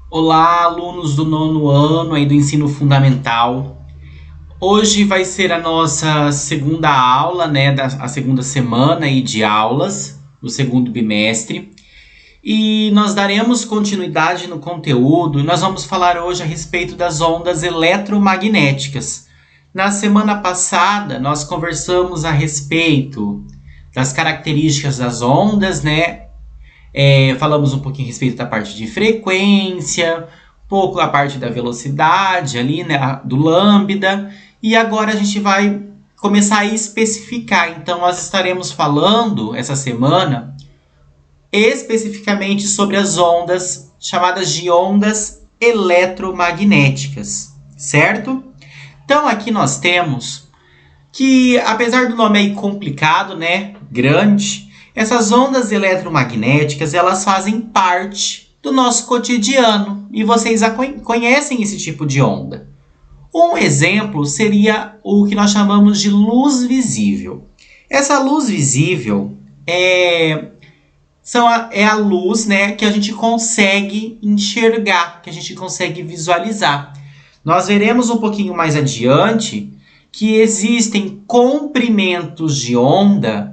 Olá, alunos do nono ano aí do ensino fundamental. Hoje vai ser a nossa segunda aula, né, a segunda semana aí de aulas do segundo bimestre. E nós daremos continuidade no conteúdo e nós vamos falar hoje a respeito das ondas eletromagnéticas. Na semana passada, nós conversamos a respeito das características das ondas, né? Falamos um pouquinho a respeito da parte de frequência, um pouco a parte da velocidade ali, né, do lambda. E agora a gente vai começar a especificar. Então, nós estaremos falando essa semana especificamente sobre as ondas chamadas de ondas eletromagnéticas, certo? Então, aqui nós temos que, apesar do nome aí complicado, né, grande, essas ondas eletromagnéticas, elas fazem parte do nosso cotidiano e vocês conhecem esse tipo de onda. Um exemplo seria o que nós chamamos de luz visível. Essa luz visível é a luz, né, que a gente consegue enxergar, que a gente consegue visualizar. Nós veremos um pouquinho mais adiante que existem comprimentos de onda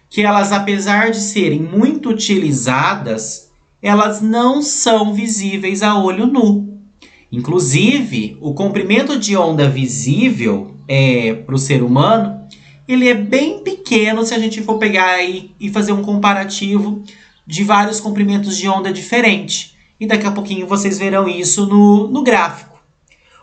que elas, apesar de serem muito utilizadas, elas não são visíveis a olho nu. Inclusive, o comprimento de onda visível para o ser humano, ele é bem pequeno se a gente for pegar aí e fazer um comparativo de vários comprimentos de onda diferentes. E daqui a pouquinho vocês verão isso no gráfico.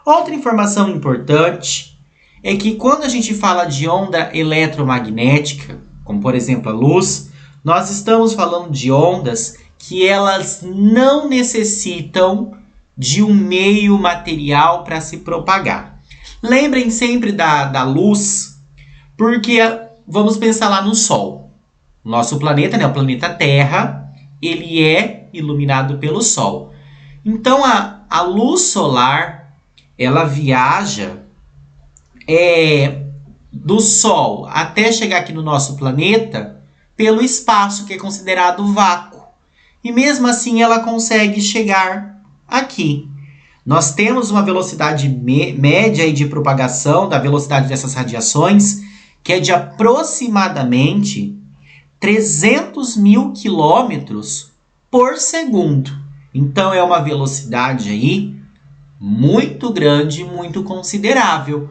Outra informação importante é que quando a gente fala de onda eletromagnética, como por exemplo a luz, nós estamos falando de ondas que elas não necessitam de um meio material para se propagar. Lembrem sempre da luz, porque vamos pensar lá no Sol. Nosso planeta, né, o planeta Terra, ele é iluminado pelo Sol. Então a luz solar, ela viaja do Sol até chegar aqui no nosso planeta pelo espaço que é considerado vácuo. E mesmo assim ela consegue chegar aqui. Nós temos uma velocidade média de propagação da velocidade dessas radiações que é de aproximadamente 300 mil quilômetros por segundo. Então é uma velocidade aí muito grande, muito considerável.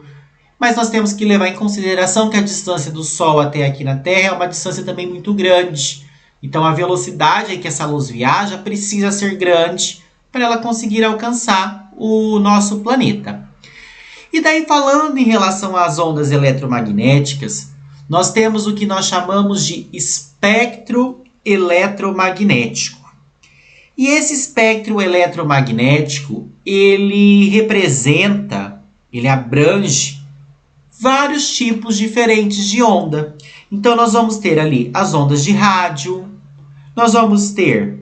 Mas nós temos que levar em consideração que a distância do Sol até aqui na Terra é uma distância também muito grande. Então a velocidade que essa luz viaja precisa ser grande para ela conseguir alcançar o nosso planeta. E daí, falando em relação às ondas eletromagnéticas, nós temos o que nós chamamos de espectro eletromagnético. E esse espectro eletromagnético, ele abrange vários tipos diferentes de onda. Então, nós vamos ter ali as ondas de rádio, nós vamos ter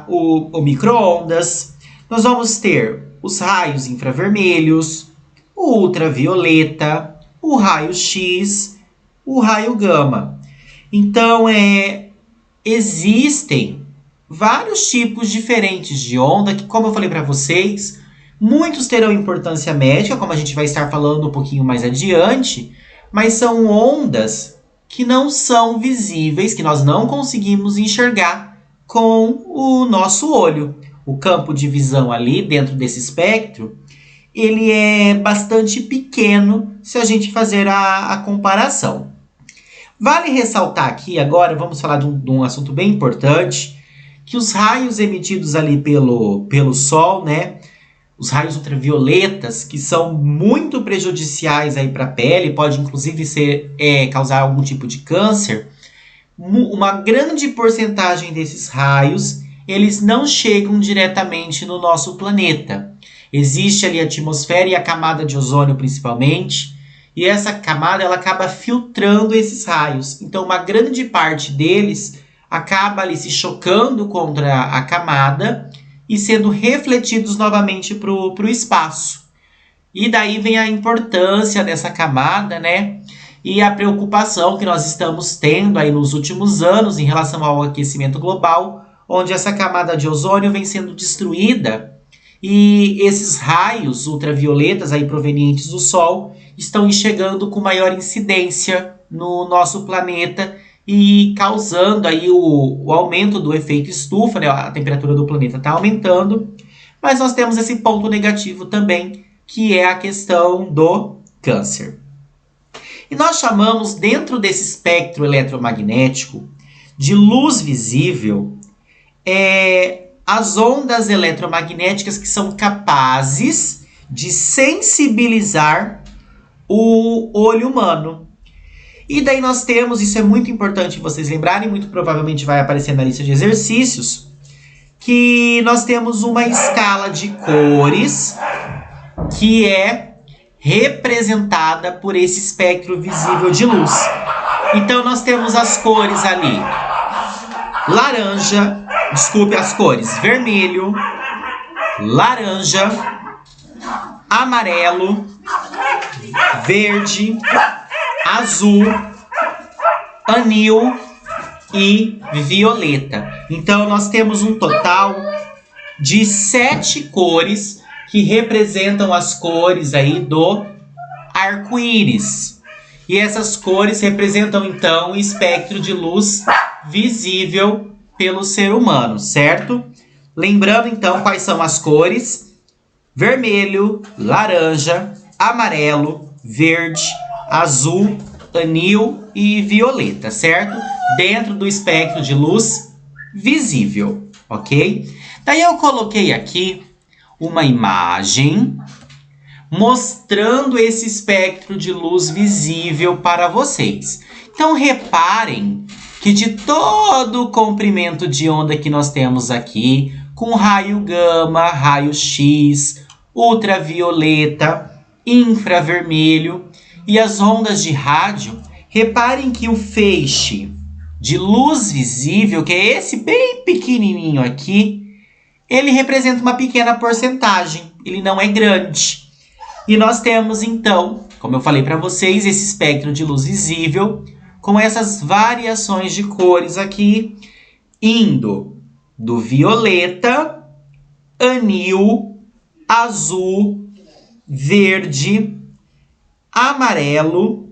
o micro-ondas, nós vamos ter os raios infravermelhos, o ultravioleta, o raio-x, o raio gama. Então, existem vários tipos diferentes de onda que, como eu falei para vocês, muitos terão importância médica, como a gente vai estar falando um pouquinho mais adiante, mas são ondas que não são visíveis, que nós não conseguimos enxergar com o nosso olho. O campo de visão ali dentro desse espectro, ele é bastante pequeno se a gente fazer a comparação. Vale ressaltar aqui agora, vamos falar de um assunto bem importante, que os raios emitidos ali pelo Sol, né, os raios ultravioletas, que são muito prejudiciais para a pele, pode inclusive causar algum tipo de câncer, uma grande porcentagem desses raios, eles não chegam diretamente no nosso planeta. Existe ali a atmosfera e a camada de ozônio principalmente, e essa camada ela acaba filtrando esses raios. Então uma grande parte deles acaba ali se chocando contra a camada e sendo refletidos novamente para o espaço. E daí vem a importância dessa camada, né? E a preocupação que nós estamos tendo aí nos últimos anos em relação ao aquecimento global, onde essa camada de ozônio vem sendo destruída e esses raios ultravioletas aí provenientes do Sol estão chegando com maior incidência no nosso planeta e causando aí o aumento do efeito estufa, né? A temperatura do planeta está aumentando, mas nós temos esse ponto negativo também, que é a questão do câncer. E nós chamamos, dentro desse espectro eletromagnético, de luz visível, as ondas eletromagnéticas que são capazes de sensibilizar o olho humano. E daí nós temos, isso é muito importante vocês lembrarem, muito provavelmente vai aparecer na lista de exercícios, que nós temos uma escala de cores que é representada por esse espectro visível de luz. Então nós temos as cores ali, as cores vermelho, laranja, amarelo, verde, azul, anil e violeta. Então nós temos um total de 7 cores que representam as cores aí do arco-íris. E essas cores representam então o espectro de luz visível pelo ser humano, certo? Lembrando então quais são as cores: vermelho, laranja, amarelo, verde, azul, anil e violeta, certo? Dentro do espectro de luz visível, ok? Daí eu coloquei aqui uma imagem mostrando esse espectro de luz visível para vocês. Então reparem que de todo o comprimento de onda que nós temos aqui, com raio gama, raio X, ultravioleta, infravermelho e as ondas de rádio, reparem que o feixe de luz visível, que é esse bem pequenininho aqui, ele representa uma pequena porcentagem, ele não é grande. E nós temos então, como eu falei para vocês, esse espectro de luz visível com essas variações de cores aqui, indo do violeta, anil, azul, verde, amarelo,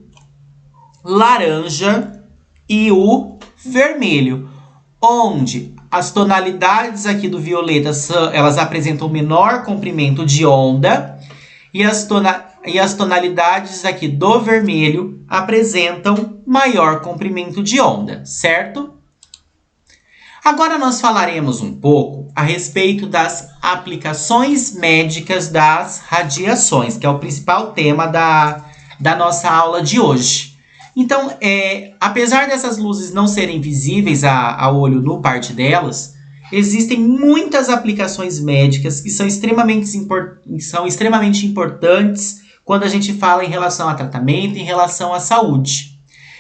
laranja e o vermelho, onde as tonalidades aqui do violeta elas apresentam menor comprimento de onda e as tonalidades aqui do vermelho apresentam maior comprimento de onda, certo? Agora nós falaremos um pouco a respeito das aplicações médicas das radiações, que é o principal tema da nossa aula de hoje. Então, apesar dessas luzes não serem visíveis a olho nu, parte delas, existem muitas aplicações médicas que são extremamente importantes quando a gente fala em relação a tratamento, em relação à saúde.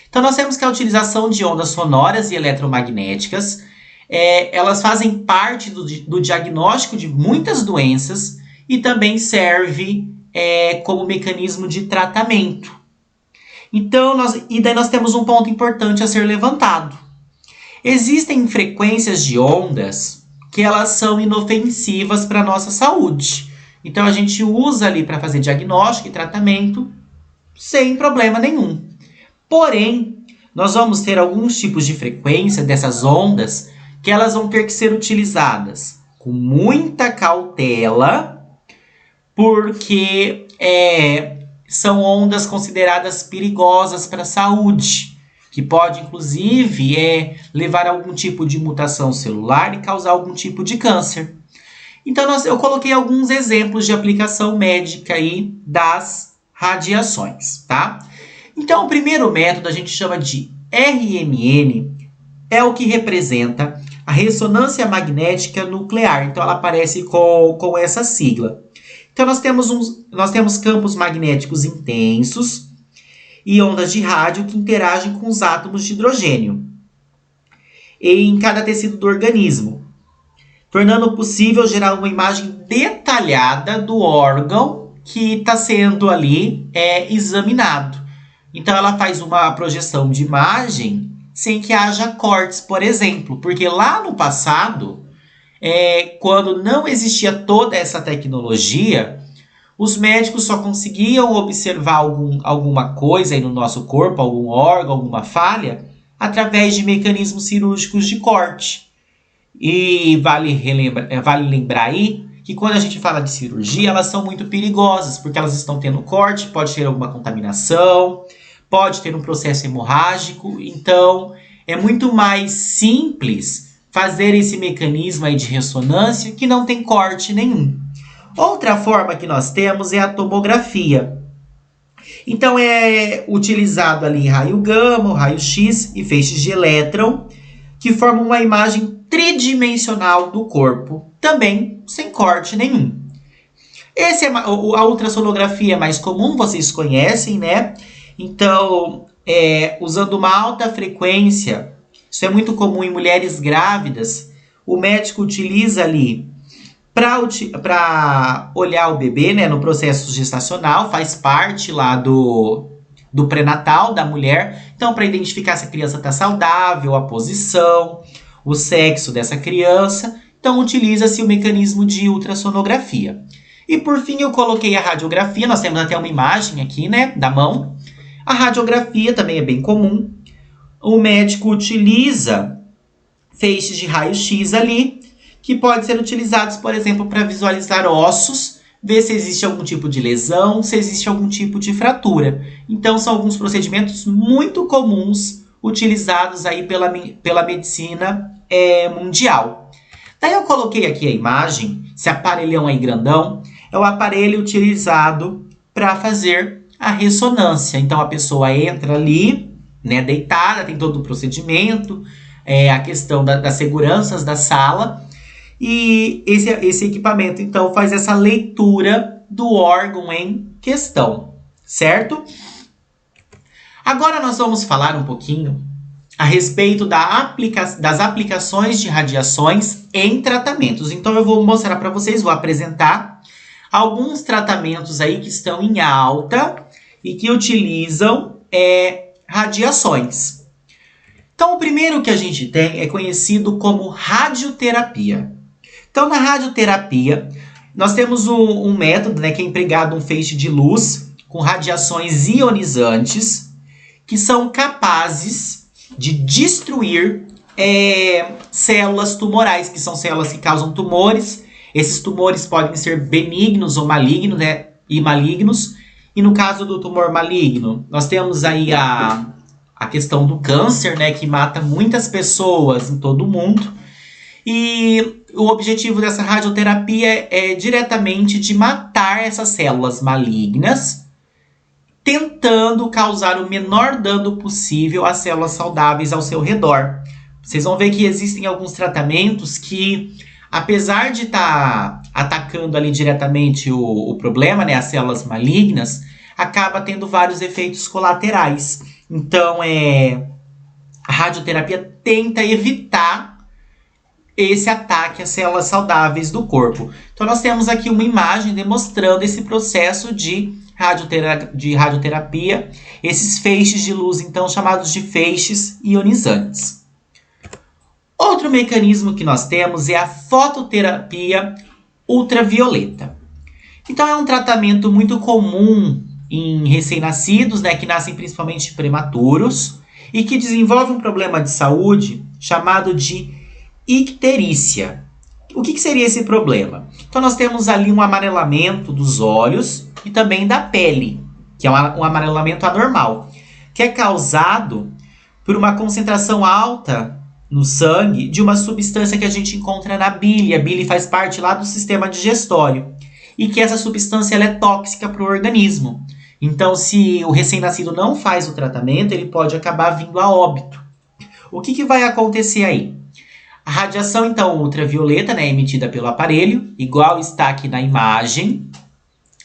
Então, nós temos que a utilização de ondas sonoras e eletromagnéticas, elas fazem parte do diagnóstico de muitas doenças e também serve como mecanismo de tratamento. Então, daí nós temos um ponto importante a ser levantado. Existem frequências de ondas que elas são inofensivas para a nossa saúde. Então, a gente usa ali para fazer diagnóstico e tratamento sem problema nenhum. Porém, nós vamos ter alguns tipos de frequência dessas ondas que elas vão ter que ser utilizadas com muita cautela, porque são ondas consideradas perigosas para a saúde, que pode, inclusive, levar a algum tipo de mutação celular e causar algum tipo de câncer. Então, eu coloquei alguns exemplos de aplicação médica aí das radiações, tá? Então, o primeiro método a gente chama de RMN, é o que representa a ressonância magnética nuclear. Então, ela aparece com essa sigla. Então, nós temos campos magnéticos intensos e ondas de rádio que interagem com os átomos de hidrogênio em cada tecido do organismo, tornando possível gerar uma imagem detalhada do órgão que está sendo ali examinado. Então, ela faz uma projeção de imagem sem que haja cortes, por exemplo. Porque lá no passado, quando não existia toda essa tecnologia, os médicos só conseguiam observar alguma coisa aí no nosso corpo, algum órgão, alguma falha, através de mecanismos cirúrgicos de corte. E vale lembrar aí que quando a gente fala de cirurgia, elas são muito perigosas, porque elas estão tendo corte, pode ter alguma contaminação, pode ter um processo hemorrágico, então é muito mais simples fazer esse mecanismo aí de ressonância que não tem corte nenhum. Outra forma que nós temos é a tomografia. Então é utilizado ali raio gama, raio X e feixes de elétron, que formam uma imagem tridimensional do corpo, também sem corte nenhum. A ultrassonografia é mais comum, vocês conhecem, né? Então, usando uma alta frequência, isso é muito comum em mulheres grávidas, o médico utiliza ali para olhar o bebê, né, no processo gestacional, faz parte lá do pré-natal da mulher, então para identificar se a criança está saudável, a posição, o sexo dessa criança, então utiliza-se o mecanismo de ultrassonografia. E por fim eu coloquei a radiografia, nós temos até uma imagem aqui, né, da mão. A radiografia também é bem comum, o médico utiliza feixes de raio-x ali, que podem ser utilizados, por exemplo, para visualizar ossos, ver se existe algum tipo de lesão, se existe algum tipo de fratura. Então, são alguns procedimentos muito comuns utilizados aí pela medicina mundial. Daí eu coloquei aqui a imagem, esse aparelhão aí grandão, é o aparelho utilizado para fazer a ressonância. Então, a pessoa entra ali, né, deitada, tem todo o procedimento, a questão das seguranças da sala, e esse equipamento, então, faz essa leitura do órgão em questão, certo? Agora nós vamos falar um pouquinho a respeito das aplicações de radiações em tratamentos. Então, eu vou mostrar para vocês, vou apresentar alguns tratamentos aí que estão em alta e que utilizam radiações. Então, o primeiro que a gente tem é conhecido como radioterapia. Então, na radioterapia, nós temos um método, né, que é empregado um feixe de luz com radiações ionizantes que são capazes de destruir células tumorais, que são células que causam tumores. Esses tumores podem ser benignos ou malignos, né, e malignos. E no caso do tumor maligno, nós temos aí a questão do câncer, né, que mata muitas pessoas em todo o mundo. E o objetivo dessa radioterapia é diretamente de matar essas células malignas, tentando causar o menor dano possível às células saudáveis ao seu redor. Vocês vão ver que existem alguns tratamentos que, apesar de estar atacando ali diretamente o problema, né, as células malignas, acaba tendo vários efeitos colaterais. Então, a radioterapia tenta evitar esse ataque às células saudáveis do corpo. Então, nós temos aqui uma imagem demonstrando esse processo de radioterapia, esses feixes de luz, então, chamados de feixes ionizantes. Outro mecanismo que nós temos é a fototerapia ultravioleta. Então, é um tratamento muito comum em recém-nascidos, né, que nascem principalmente prematuros, e que desenvolve um problema de saúde chamado de icterícia. O que seria esse problema? Então, nós temos ali um amarelamento dos olhos e também da pele, que é um amarelamento anormal, que é causado por uma concentração alta no sangue de uma substância que a gente encontra na bile. A bile faz parte lá do sistema digestório e que essa substância ela é tóxica para o organismo. Então, se o recém-nascido não faz o tratamento, ele pode acabar vindo a óbito. O que vai acontecer aí? A radiação, então, ultravioleta, né, emitida pelo aparelho, igual está aqui na imagem,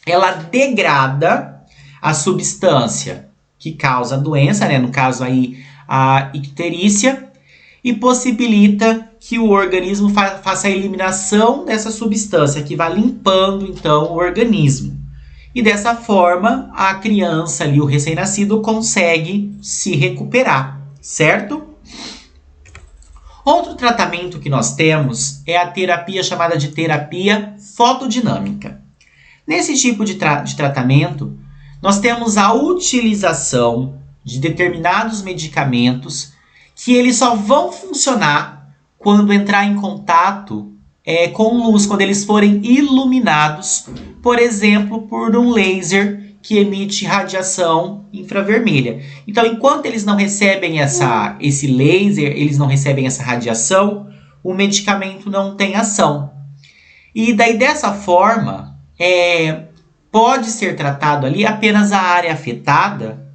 ela degrada a substância que causa a doença, né, no caso aí a icterícia, e possibilita que o organismo faça a eliminação dessa substância, que vai limpando, então, o organismo. E dessa forma, a criança ali, o recém-nascido, consegue se recuperar, certo? Outro tratamento que nós temos é a terapia chamada de terapia fotodinâmica. Nesse tipo de tratamento, nós temos a utilização de determinados medicamentos que eles só vão funcionar quando entrar em contato com luz, quando eles forem iluminados, por exemplo, por um laser que emite radiação infravermelha. Então, enquanto eles não recebem esse laser, eles não recebem essa radiação, o medicamento não tem ação. E daí, dessa forma, pode ser tratado ali apenas a área afetada,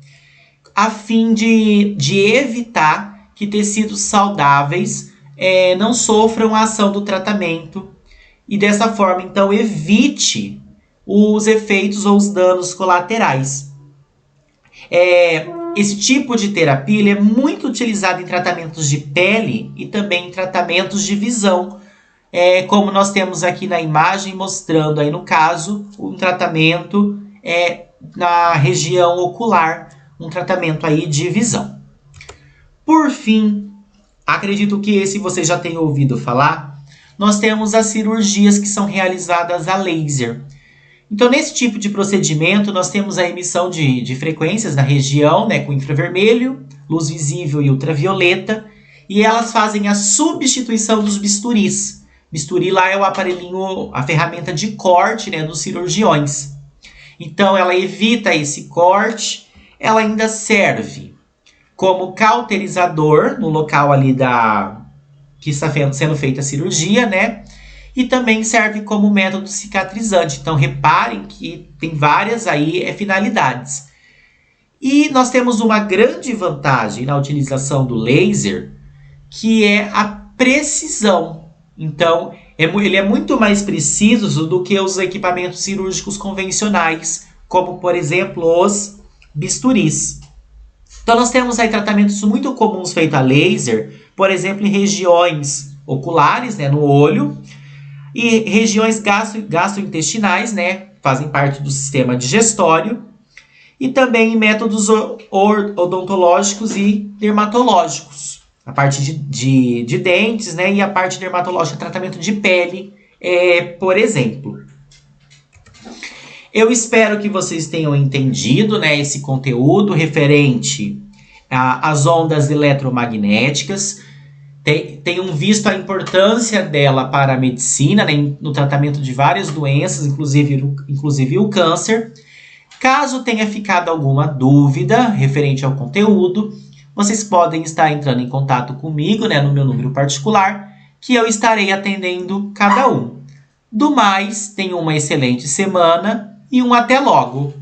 a fim de evitar que tecidos saudáveis não sofram a ação do tratamento e dessa forma, então, evite os efeitos ou os danos colaterais. Esse tipo de terapia ele é muito utilizado em tratamentos de pele e também em tratamentos de visão, como nós temos aqui na imagem, mostrando aí no caso um tratamento na região ocular, um tratamento aí de visão. Por fim, acredito que esse você já tenha ouvido falar, nós temos as cirurgias que são realizadas a laser. Então, nesse tipo de procedimento, nós temos a emissão de frequências na região, com infravermelho, luz visível e ultravioleta, e elas fazem a substituição dos bisturis. Bisturi lá é o aparelhinho, a ferramenta de corte dos cirurgiões. Então, ela evita esse corte, ela ainda serve como cauterizador no local ali que está sendo feita a cirurgia, E também serve como método cicatrizante. Então, reparem que tem várias aí finalidades. E nós temos uma grande vantagem na utilização do laser, que é a precisão. Então, ele é muito mais preciso do que os equipamentos cirúrgicos convencionais, como, por exemplo, os bisturis. Então, nós temos aí tratamentos muito comuns feitos a laser, por exemplo, em regiões oculares, no olho, e regiões gastrointestinais, fazem parte do sistema digestório, e também em métodos odontológicos e dermatológicos, a parte de dentes, e a parte dermatológica, tratamento de pele, por exemplo. Eu espero que vocês tenham entendido esse conteúdo referente às ondas eletromagnéticas, tenham visto a importância dela para a medicina, no tratamento de várias doenças, inclusive o câncer. Caso tenha ficado alguma dúvida referente ao conteúdo, vocês podem estar entrando em contato comigo, no meu número particular, que eu estarei atendendo cada um. Do mais, tenham uma excelente semana e um até logo!